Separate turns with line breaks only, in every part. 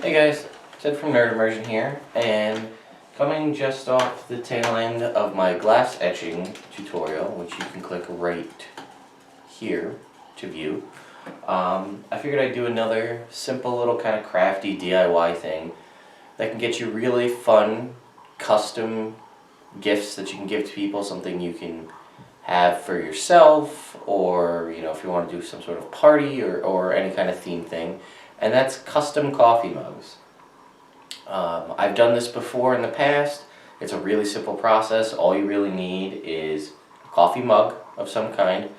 Hey guys, Ted from Immersion here, and coming just off the tail end of my glass etching tutorial, which you can click right here to view, I figured I'd do another simple little kind of crafty DIY thing that can get you really fun, custom gifts that you can give to people, something you can have for yourself, or if you want to do some sort of party or any kind of theme thing, and that's custom coffee mugs. I've done this before in the past. It's a really simple process. All you really need is a coffee mug of some kind.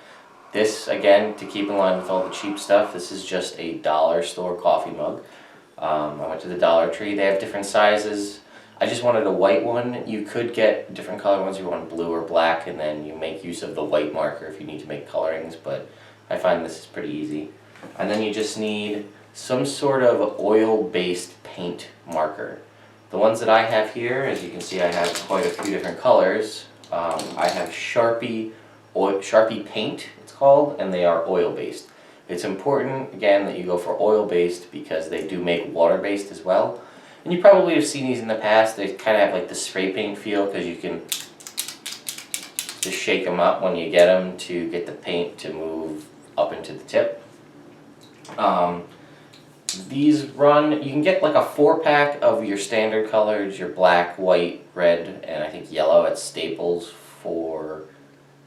This, again, to keep in line with all the cheap stuff, this is just a dollar store coffee mug. I went to the Dollar Tree. They have different sizes. I just wanted a white one. You could get different color ones if you want blue or black, and then you make use of the white marker if you need to make colorings, but I find this is pretty easy. And then you just need some sort of oil-based paint marker. The ones that I have here, as you can see, I have quite a few different colors. I have Sharpie paint, it's called, and they are oil-based. It's important, again, that you go for oil-based because they do make water-based as well. And you probably have seen these in the past. They kind of have like the spray paint feel because you can just shake them up when you get them to get the paint to move up into the tip. These run, you can get like a 4-pack of your standard colors, your black, white, red, and I think yellow at Staples for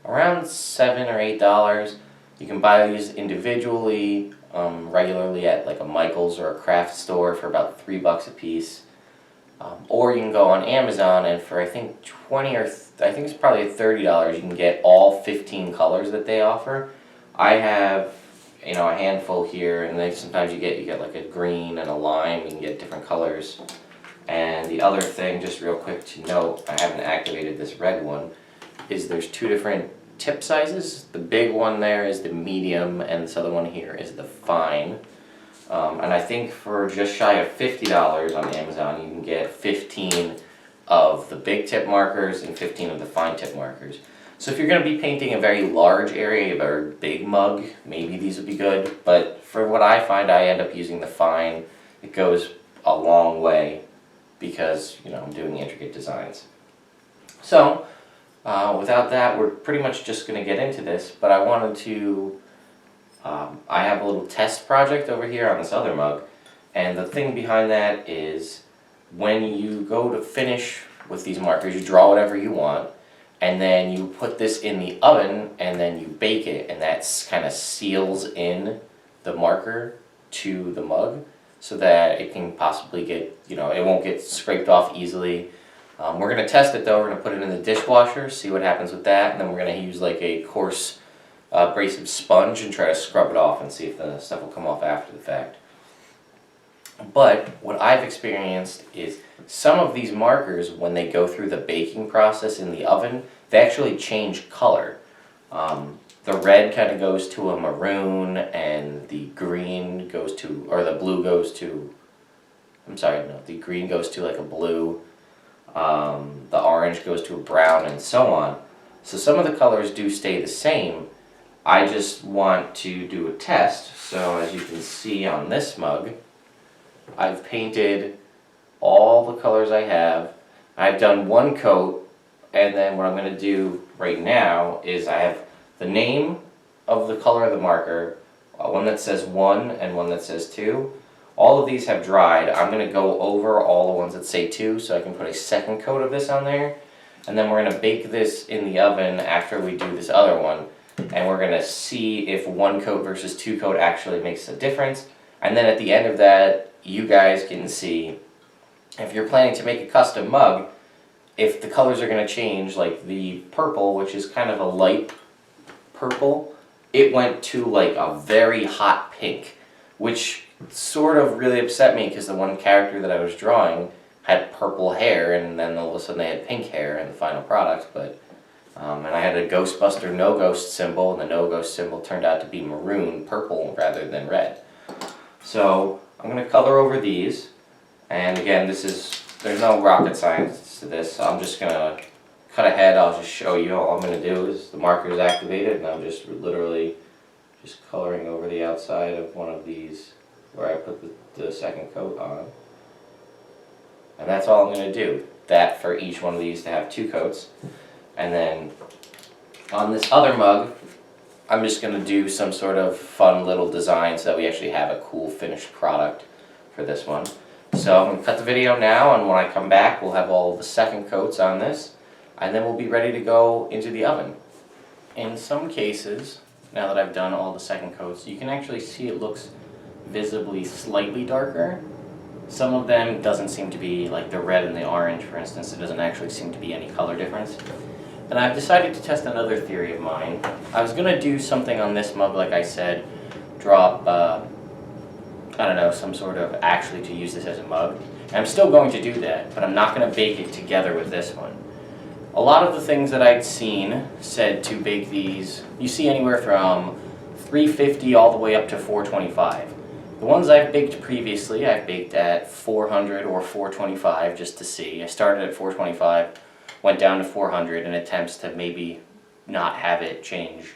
around $7 or $8. You can buy these individually, regularly at like a Michael's or a craft store for about $3 a piece. Or you can go on Amazon and for I think I think it's probably $30 you can get all 15 colors that they offer. I have a handful here, and then sometimes you get like a green and a lime. You can get different colors. And the other thing, just real quick to note, I haven't activated this red one, is there's 2 different tip sizes. The big one there is the medium, and this other one here is the fine. And I think for just shy of $50 on Amazon, you can get 15 of the big tip markers and 15 of the fine tip markers. So if you're going to be painting a very large area, a very big mug, maybe these would be good. But for what I find, I end up using the fine. It goes a long way because, I'm doing intricate designs. So, without that, we're pretty much just going to get into this, but I wanted to, I have a little test project over here on this other mug, and the thing behind that is when you go to finish with these markers, you draw whatever you want, and then you put this in the oven, and then you bake it, and that kind of seals in the marker to the mug so that it can possibly get, it won't get scraped off easily. We're going to test it though. We're going to put it in the dishwasher, see what happens with that, and then we're going to use like a coarse abrasive sponge and try to scrub it off and see if the stuff will come off after the fact. But what I've experienced is some of these markers, when they go through the baking process in the oven, they actually change color. The red kind of goes to a maroon, and the green goes to, or the blue goes to, the green goes to like a blue. The orange goes to a brown, and so on. So some of the colors do stay the same. I just want to do a test. So as you can see on this mug, I've painted all the colors I have. I've done 1 coat, and then what I'm going to do right now is I have the name of the color of the marker, one that says 1 and one that says 2. All of these have dried. I'm going to go over all the ones that say 2 so I can put a 2nd coat of this on there. And then we're going to bake this in the oven after we do this other one. And we're going to see if 1 coat versus 2 coat actually makes a difference. And then at the end of that, you guys can see if you're planning to make a custom mug, if the colors are going to change, like the purple, which is kind of a light purple, it went to like a very hot pink, which sort of really upset me because the one character that I was drawing had purple hair, and then all of a sudden they had pink hair in the final product. But and I had a Ghostbuster no ghost symbol, and the no ghost symbol turned out to be maroon, purple rather than red. So I'm going to color over these, and again, there's no rocket science to this. So I'm just going to cut ahead. I'll just show you. All I'm going to do is the marker is activated, and I'm just literally just coloring over the outside of one of these where I put the 2nd coat on. And that's all I'm going to do. That for each one of these to have 2 coats. And then on this other mug, I'm just going to do some sort of fun little design so that we actually have a cool finished product for this one. So I'm going to cut the video now, and when I come back we'll have all the second coats on this, and then we'll be ready to go into the oven. In some cases, now that I've done all the second coats, you can actually see it looks visibly slightly darker. Some of them doesn't seem to be, like the red and the orange for instance, it doesn't actually seem to be any color difference. And I've decided to test another theory of mine. I was going to do something on this mug, like I said, drop, I don't know, some sort of, actually to use this as a mug. And I'm still going to do that, but I'm not going to bake it together with this one. A lot of the things that I'd seen said to bake these, you see anywhere from 350 all the way up to 425. The ones I've baked previously, I've baked at 400 or 425 just to see. I started at 425, went down to 400 in attempts to maybe not have it change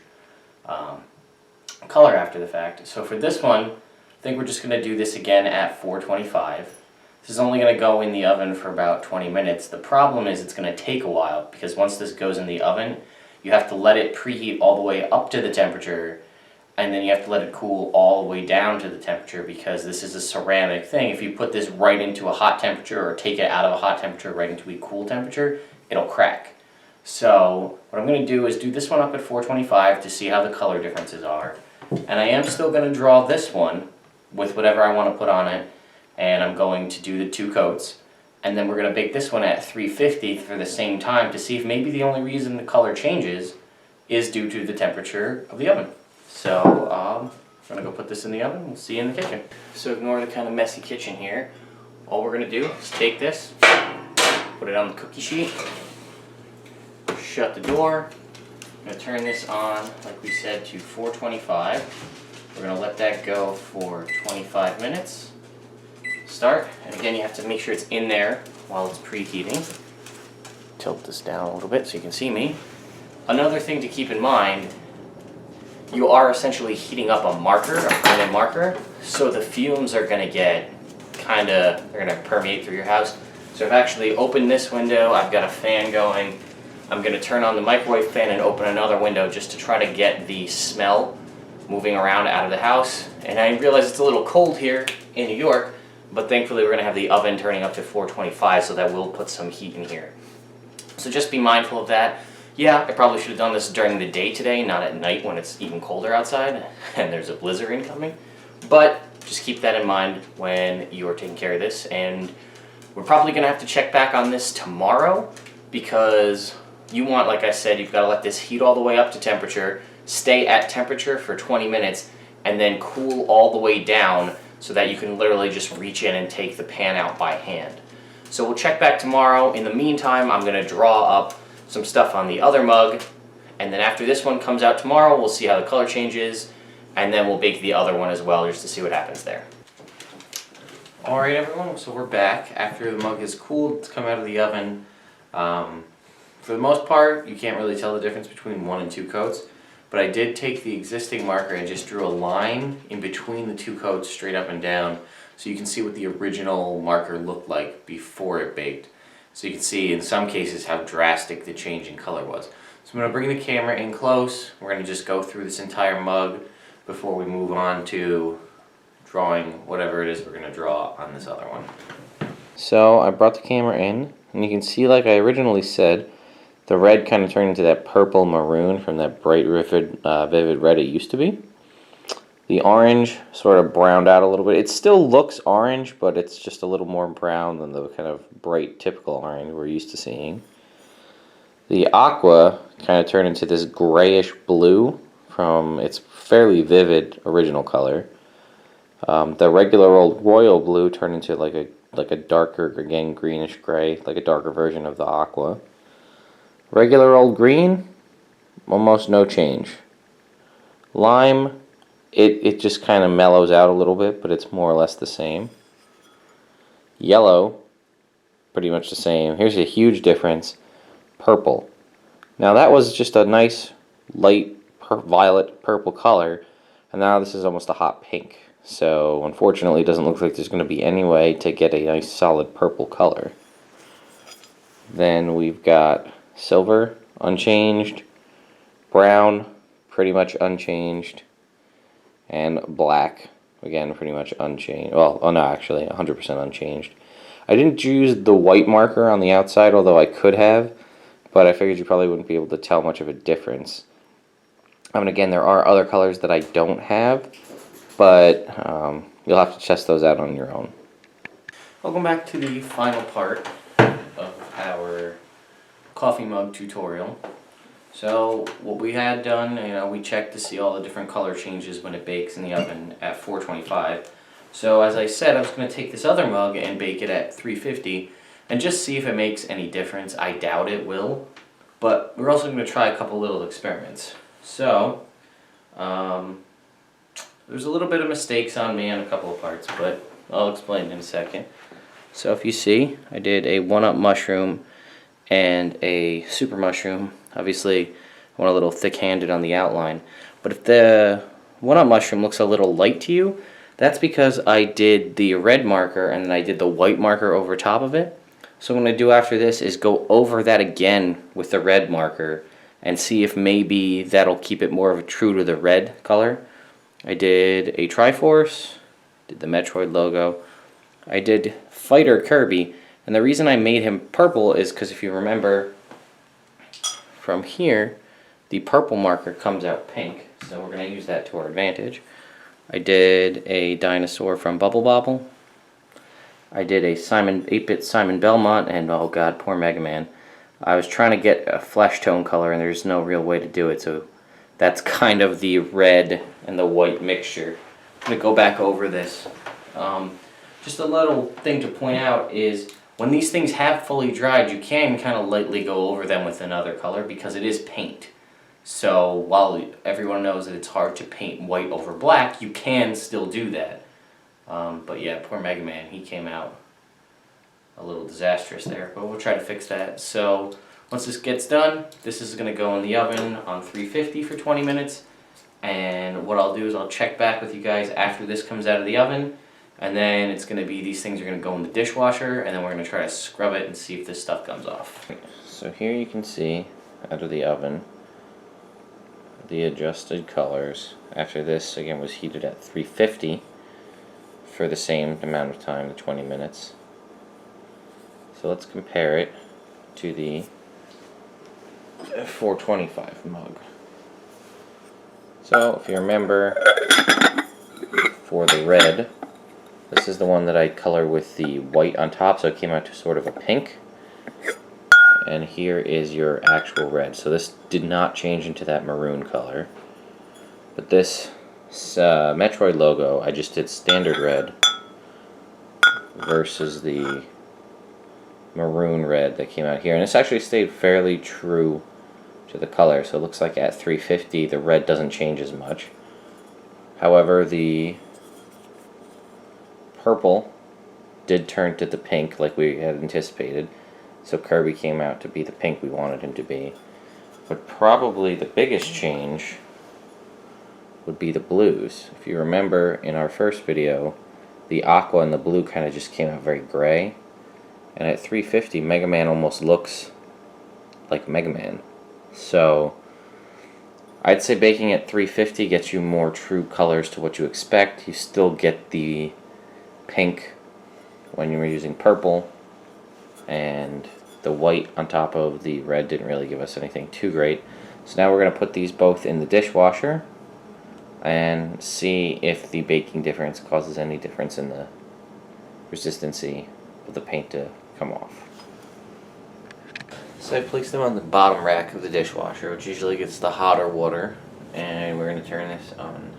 color after the fact. So for this one, I think we're just going to do this again at 425. This is only going to go in the oven for about 20 minutes. The problem is it's going to take a while because once this goes in the oven, you have to let it preheat all the way up to the temperature, and then you have to let it cool all the way down to the temperature because this is a ceramic thing. If you put this right into a hot temperature or take it out of a hot temperature right into a cool temperature, it'll crack. So what I'm going to do is do this one up at 425 to see how the color differences are. And I am still going to draw this one with whatever I want to put on it, and I'm going to do the 2 coats. And then we're going to bake this one at 350 for the same time to see if maybe the only reason the color changes is due to the temperature of the oven. So I'm going to go put this in the oven. We'll see you in the kitchen. So ignore the kind of messy kitchen here. All we're going to do is take this, put it on the cookie sheet, shut the door. I'm going to turn this on, like we said, to 425. We're going to let that go for 25 minutes. Start, and again you have to make sure it's in there while it's preheating. Tilt this down a little bit so you can see me. Another thing to keep in mind, you are essentially heating up a marker, a permanent marker, so the fumes are going to get they're going to permeate through your house. So I've actually opened this window, I've got a fan going. I'm going to turn on the microwave fan and open another window just to try to get the smell moving around out of the house. And I realize it's a little cold here in New York, but thankfully we're going to have the oven turning up to 425, so that will put some heat in here. So just be mindful of that. Yeah, I probably should have done this during the day today, not at night when it's even colder outside and there's a blizzard incoming. But just keep that in mind when you are taking care of this. And we're probably going to have to check back on this tomorrow because you want, like I said, you've got to let this heat all the way up to temperature, stay at temperature for 20 minutes, and then cool all the way down so that you can literally just reach in and take the pan out by hand. So we'll check back tomorrow. In the meantime, I'm going to draw up some stuff on the other mug, and then after this one comes out tomorrow, we'll see how the color changes, and then we'll bake the other one as well just to see what happens there. Alright everyone, so we're back after the mug is cooled. It's come out of the oven. For the most part, you can't really tell the difference between 1 and 2 coats, but I did take the existing marker and just drew a line in between the 2 coats straight up and down so you can see what the original marker looked like before it baked. So you can see in some cases how drastic the change in color was. So I'm going to bring the camera in close. We're going to just go through this entire mug before we move on to drawing whatever it is we're going to draw on this other one. So I brought the camera in, and you can see, like I originally said, the red kind of turned into that purple maroon from that bright vivid red it used to be. The orange sort of browned out a little bit. It still looks orange, but it's just a little more brown than the kind of bright typical orange we're used to seeing. The aqua kind of turned into this grayish blue from its fairly vivid original color. The regular old royal blue turned into like a darker, again, greenish gray, like a darker version of the aqua. Regular old green, almost no change. Lime, it just kind of mellows out a little bit, but it's more or less the same. Yellow, pretty much the same. Here's a huge difference. Purple. Now that was just a nice light violet purple color, and now this is almost a hot pink. So unfortunately it doesn't look like there's going to be any way to get a nice solid purple color. Then we've got silver, unchanged, brown, pretty much unchanged, and black, again pretty much unchanged. Well, oh no, actually 100% unchanged. I didn't use the white marker on the outside, although I could have, but I figured you probably wouldn't be able to tell much of a difference. And again, there are other colors that I don't have, but you'll have to test those out on your own. Welcome back to the final part of our coffee mug tutorial. So what we had done, we checked to see all the different color changes when it bakes in the oven at 425. So as I said, I was going to take this other mug and bake it at 350 and just see if it makes any difference. I doubt it will, but we're also going to try a couple little experiments. So there's a little bit of mistakes on me on a couple of parts, but I'll explain in a second. So if you see, I did a 1-up mushroom and a super mushroom. Obviously, I want a little thick-handed on the outline. But if the 1-up mushroom looks a little light to you, that's because I did the red marker and then I did the white marker over top of it. So what I'm going to do after this is go over that again with the red marker and see if maybe that'll keep it more of a true to the red color. I did a Triforce, did the Metroid logo. I did Fighter Kirby, and the reason I made him purple is because if you remember from here, the purple marker comes out pink, so we're going to use that to our advantage. I did a dinosaur from Bubble Bobble. I did a 8-bit Simon Belmont, and oh god, poor Mega Man. I was trying to get a flesh tone color, and there's no real way to do it, so that's kind of the red and the white mixture. I'm going to go back over this. Just a little thing to point out is when these things have fully dried, you can kind of lightly go over them with another color because it is paint. So while everyone knows that it's hard to paint white over black, you can still do that. But yeah, poor Mega Man, he came out a little disastrous there, but we'll try to fix that. So once this gets done, this is going to go in the oven on 350 for 20 minutes. And what I'll do is I'll check back with you guys after this comes out of the oven. And then it's going to be, these things are going to go in the dishwasher, and then we're going to try to scrub it and see if this stuff comes off. So here you can see, out of the oven, the adjusted colors. After this, again, was heated at 350 for the same amount of time, the 20 minutes. So let's compare it to the 425 mug. So if you remember, for the red, this is the one that I colored with the white on top, so it came out to sort of a pink. And here is your actual red. So this did not change into that maroon color. But this Metroid logo, I just did standard red versus the maroon red that came out here. And this actually stayed fairly true to the color. So it looks like at 350 the red doesn't change as much. However, the purple did turn to the pink like we had anticipated, so Kirby came out to be the pink we wanted him to be. But probably the biggest change would be the blues. If you remember in our first video, the aqua and the blue kind of just came out very gray, and at 350 Mega Man almost looks like Mega Man. So I'd say baking at 350 gets you more true colors to what you expect. You still get the pink when you were using purple, and the white on top of the red didn't really give us anything too great. So now we're going to put these both in the dishwasher and see if the baking difference causes any difference in the resistancy of the paint to come off. So I placed them on the bottom rack of the dishwasher, which usually gets the hotter water, and we're going to turn this on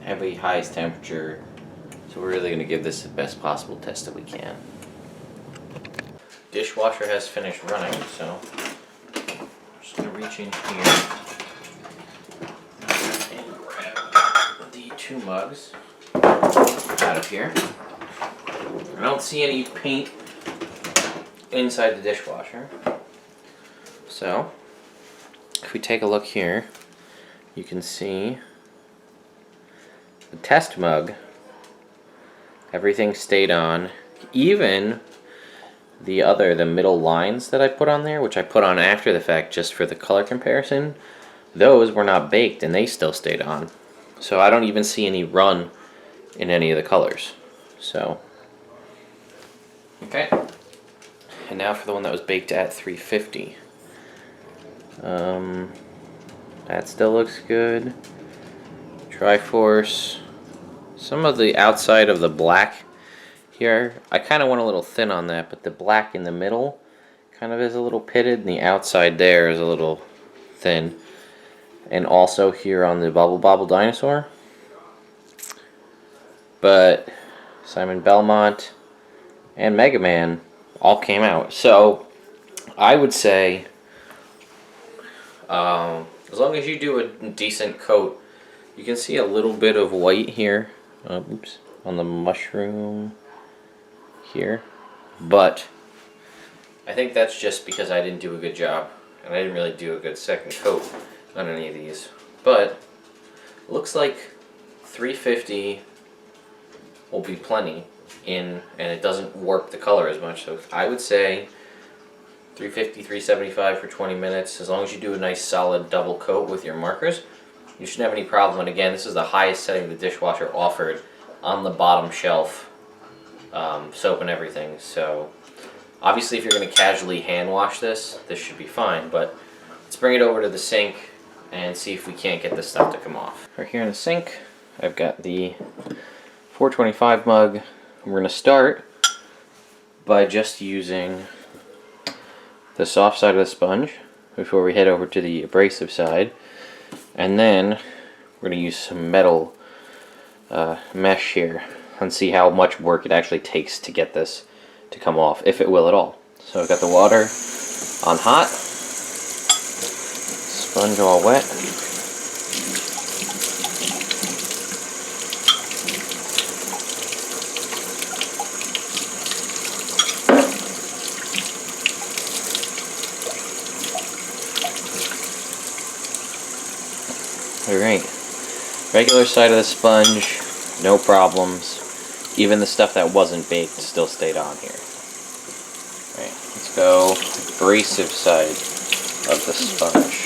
heavy, highest temperature. So we're really going to give this the best possible test that we can. Dishwasher has finished running, so I'm just going to reach in here and grab the 2 mugs out of here. I don't see any paint inside the dishwasher. So if we take a look here, you can see the test mug Everything stayed on. Even the middle lines that I put on there, which I put on after the fact just for the color comparison, those were not baked and they still stayed on. So I don't even see any run in any of the colors. So, okay. And now for the one that was baked at 350. That still looks good. Triforce. Some of the outside of the black here, I kind of went a little thin on that, but the black in the middle kind of is a little pitted, and the outside there is a little thin. And also here on the Bubble Bobble Dinosaur. But Simon Belmont and Mega Man all came out. So I would say, as long as you do a decent coat, you can see a little bit of white here. Oops, on the mushroom here. But I think that's just because I didn't do a good job. And I didn't really do a good second coat on any of these. But it looks like 350 will be plenty in, and it doesn't warp the color as much. So I would say 350, 375 for 20 minutes. As long as you do a nice solid double coat with your markers, you shouldn't have any problem. And again, this is the highest setting the dishwasher offered on the bottom shelf, soap and everything. So obviously if you're going to casually hand wash this, this should be fine. But let's bring it over to the sink and see if we can't get this stuff to come off. Right here in the sink, I've got the 425 mug. We're going to start by just using the soft side of the sponge before we head over to the abrasive side. And then we're going to use some metal mesh here and see how much work it actually takes to get this to come off, if it will at all. So I've got the water on hot, sponge all wet. Alright, regular side of the sponge, no problems. Even the stuff that wasn't baked still stayed on here. Alright, let's go abrasive side of the sponge.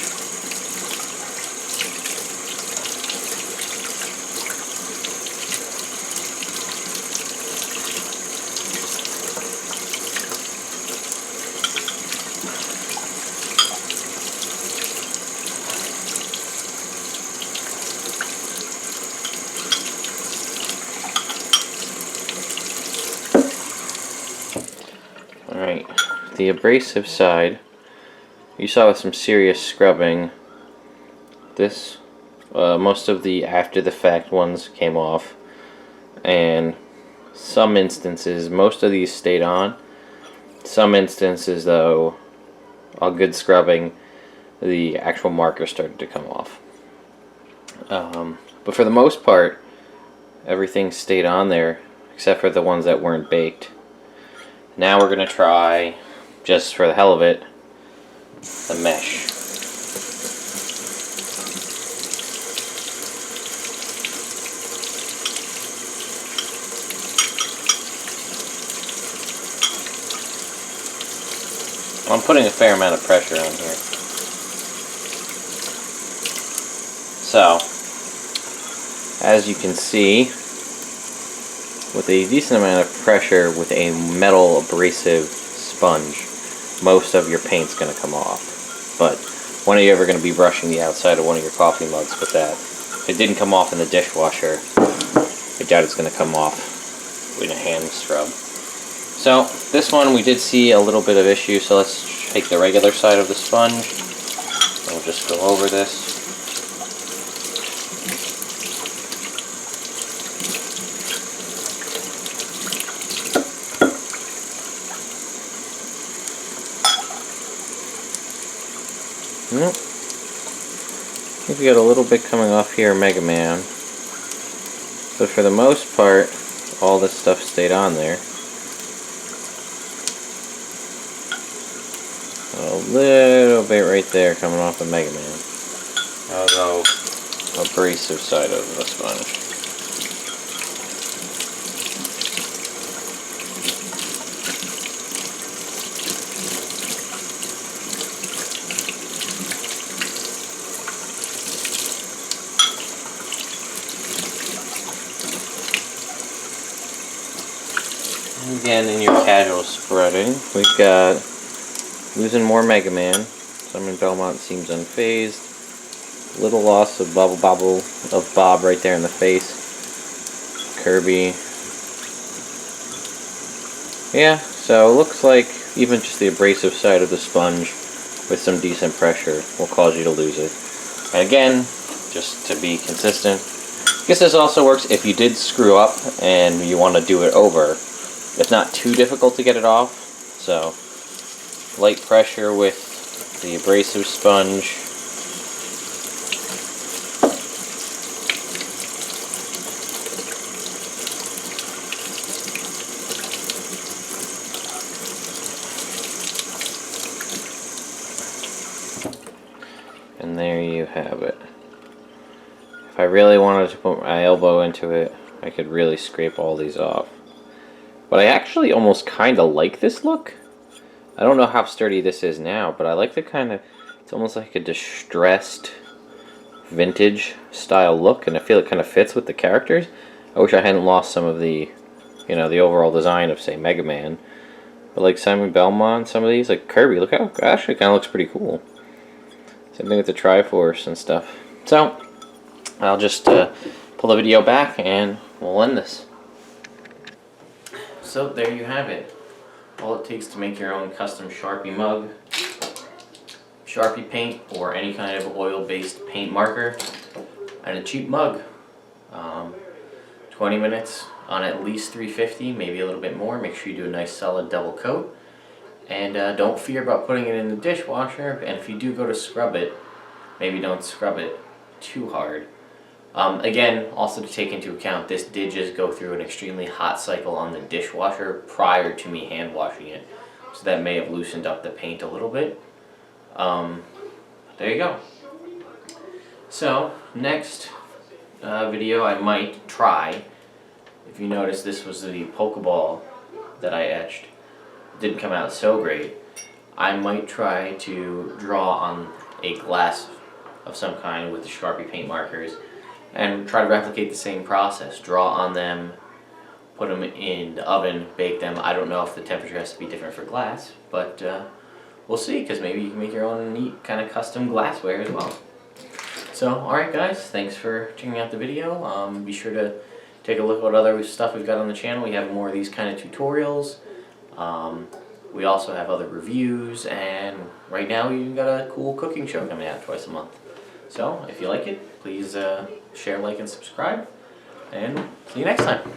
Alright, the abrasive side, you saw with some serious scrubbing, this, most of the after the fact ones came off, and some instances, most of these stayed on. Some instances though, a good scrubbing, the actual marker started to come off. But for the most part, everything stayed on there, except for the ones that weren't baked. Now we're going to try, just for the hell of it, the mesh. I'm putting a fair amount of pressure on here. So, as you can see, with a decent amount of pressure with a metal abrasive sponge, most of your paint's going to come off. But when are you ever going to be brushing the outside of one of your coffee mugs with that? If it didn't come off in the dishwasher, I doubt it's going to come off in a hand scrub. So this one we did see a little bit of issue, so let's take the regular side of the sponge and we'll just go over this. Nope. I think we got a little bit coming off here, Mega Man. But for the most part, all this stuff stayed on there. A little bit right there coming off the Mega Man. I'll go abrasive side of the sponge. again in your casual spreading, we've got losing more Mega Man. Simon Belmont seems unfazed. Little loss of Bobble of Bob right there in the face. Kirby. Yeah, so it looks like even just the abrasive side of the sponge with some decent pressure will cause you to lose it. And again, just to be consistent, I guess this also works if you did screw up and you want to do it over. It's not too difficult to get it off, so light pressure with the abrasive sponge. And there you have it. If I really wanted to put my elbow into it, I could really scrape all these off. But I actually almost kind of like this look. I don't know how sturdy this is now, but I like the kind of, it's almost like a distressed vintage style look, and I feel it kind of fits with the characters. I wish I hadn't lost some of the, you know, the overall design of, say, Mega Man. But like Simon Belmont, some of these, like Kirby, look how, actually kind of looks pretty cool. Same thing with the Triforce and stuff. So, I'll just pull the video back and we'll end this. So there you have it. All it takes to make your own custom Sharpie mug, Sharpie paint, or any kind of oil-based paint marker, and a cheap mug. 20 minutes on at least 350, maybe a little bit more. Make sure you do a nice solid double coat. And don't fear about putting it in the dishwasher, and if you do go to scrub it, maybe don't scrub it too hard. Again, also to take into account, this did just go through an extremely hot cycle on the dishwasher prior to me hand washing it, so that may have loosened up the paint a little bit. There you go. So, next video I might try, if you notice this was the Pokeball that I etched. Didn't come out so great. I might try to draw on a glass of some kind with the Sharpie paint markers and try to replicate the same process. Draw on them, put them in the oven, bake them. I don't know if the temperature has to be different for glass, but we'll see, because maybe you can make your own neat kind of custom glassware as well. So, alright guys, thanks for checking out the video. Be sure to take a look at what other stuff we've got on the channel. We have more of these kind of tutorials. We also have other reviews, and right now we've got a cool cooking show coming out twice a month. So, if you like it, please share, like, and subscribe, and see you next time.